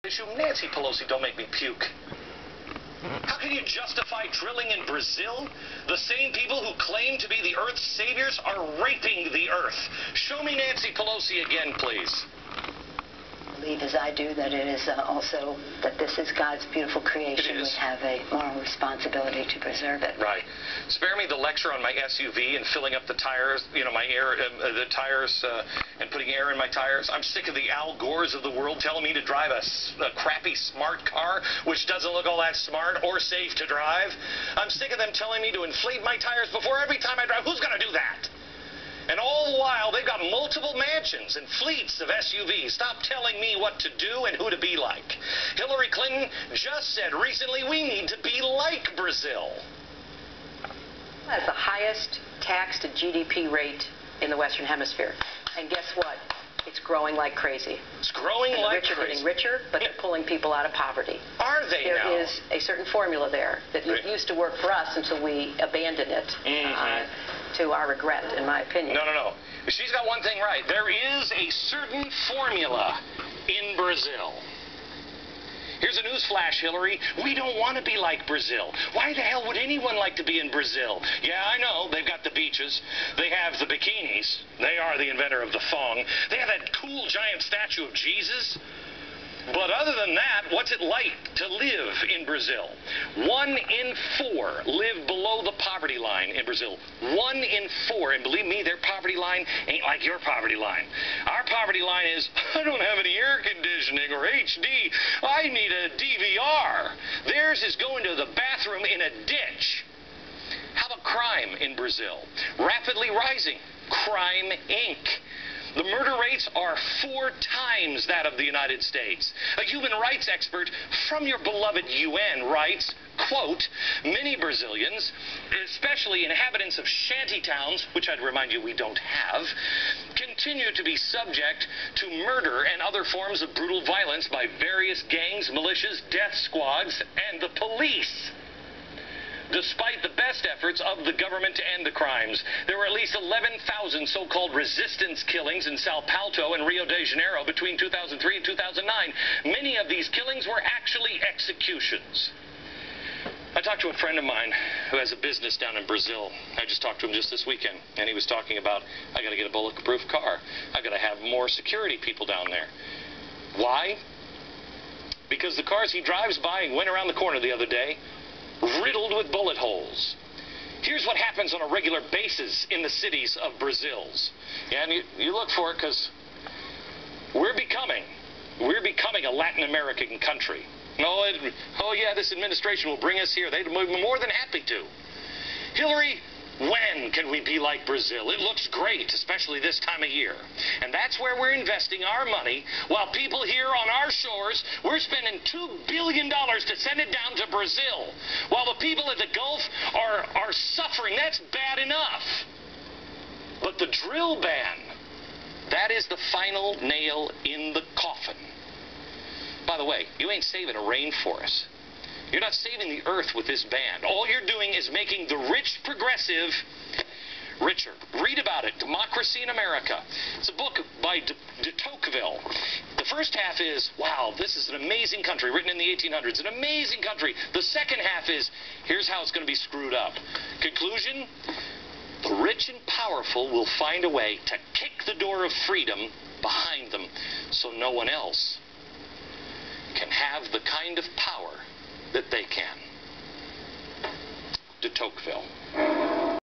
issue. Nancy Pelosi, don't make me puke. How can you justify drilling in Brazil? The same people who claim to be the Earth's saviors are raping the Earth. Show me Nancy Pelosi again, please. I believe, as I do, that it is also that this is God's beautiful creation. We have a moral responsibility to preserve it. Right. Spare me the lecture on my SUV and filling up the tires, my air, the tires, and putting air in my tires. I'm sick of the Al Gores of the world telling me to drive a crappy smart car, which doesn't look all that smart or safe to drive. I'm sick of them telling me to inflate my tires before every time I drive. Who's going to do that? And all the while, they've got multiple mansions and fleets of SUVs. Stop telling me what to do and who to be like. Hillary Clinton just said recently we need to be like Brazil. That's the highest tax to GDP rate in the Western Hemisphere. And guess what? It's growing like crazy. It's growing and like crazy. The rich are getting richer, but they're pulling people out of poverty. Are they now? There is a certain formula there that used to work for us until we abandoned it. To our regret, in my opinion. No. She's got one thing right. There is a certain formula in Brazil. Here's a news flash, Hillary. We don't want to be like Brazil. Why the hell would anyone like to be in Brazil? Yeah, I know. They've got the beaches. They have the bikinis. They are the inventor of the thong. They have that cool giant statue of Jesus. But other than that, what's it like to live in Brazil? 1 in 4 live below the poverty line in Brazil. 1 in 4. And believe me, their poverty line ain't like your poverty line. Our poverty line is, I don't have any air conditioning or HD. I need a DVR. Theirs is going to the bathroom in a ditch. How about crime in Brazil? Rapidly rising. Crime Inc. The murder rates are 4 times that of the United States. A human rights expert from your beloved UN writes, quote, many Brazilians, especially inhabitants of shanty towns, which I'd remind you we don't have, continue to be subject to murder and other forms of brutal violence by various gangs, militias, death squads, and the police. Despite the best efforts of the government to end the crimes, there were at least 11,000 so-called resistance killings in Sao Paulo and Rio de Janeiro between 2003 and 2009. Many of these killings were actually executions. I talked to a friend of mine who has a business down in Brazil. I just talked to him just this weekend, and he was talking about, I got to get a bulletproof car. I got to have more security people down there. Why? Because the cars he drives by and went around the corner the other day riddled with bullet holes. Here's what happens on a regular basis in the cities of Brazil's. Yeah, and you look for it because we're becoming a Latin American country. Oh yeah, this administration will bring us here. They'd be more than happy to. Hillary, when can we be like Brazil? It looks great, especially this time of year. And that's where we're investing our money, while people here on our shores, we're spending $2 billion to send it down to Brazil, while the people at the Gulf are suffering. That's bad enough. But the drill ban, that is the final nail in the coffin. By the way, you ain't saving a rainforest. You're not saving the earth with this ban. All you're doing is making the rich progressive richer. Read about it, Democracy in America. It's a book by de Tocqueville. The first half is, wow, this is an amazing country, written in the 1800s, an amazing country. The second half is, here's how it's going to be screwed up. Conclusion, the rich and powerful will find a way to kick the door of freedom behind them so no one else can have the kind of power that they can. De Tocqueville.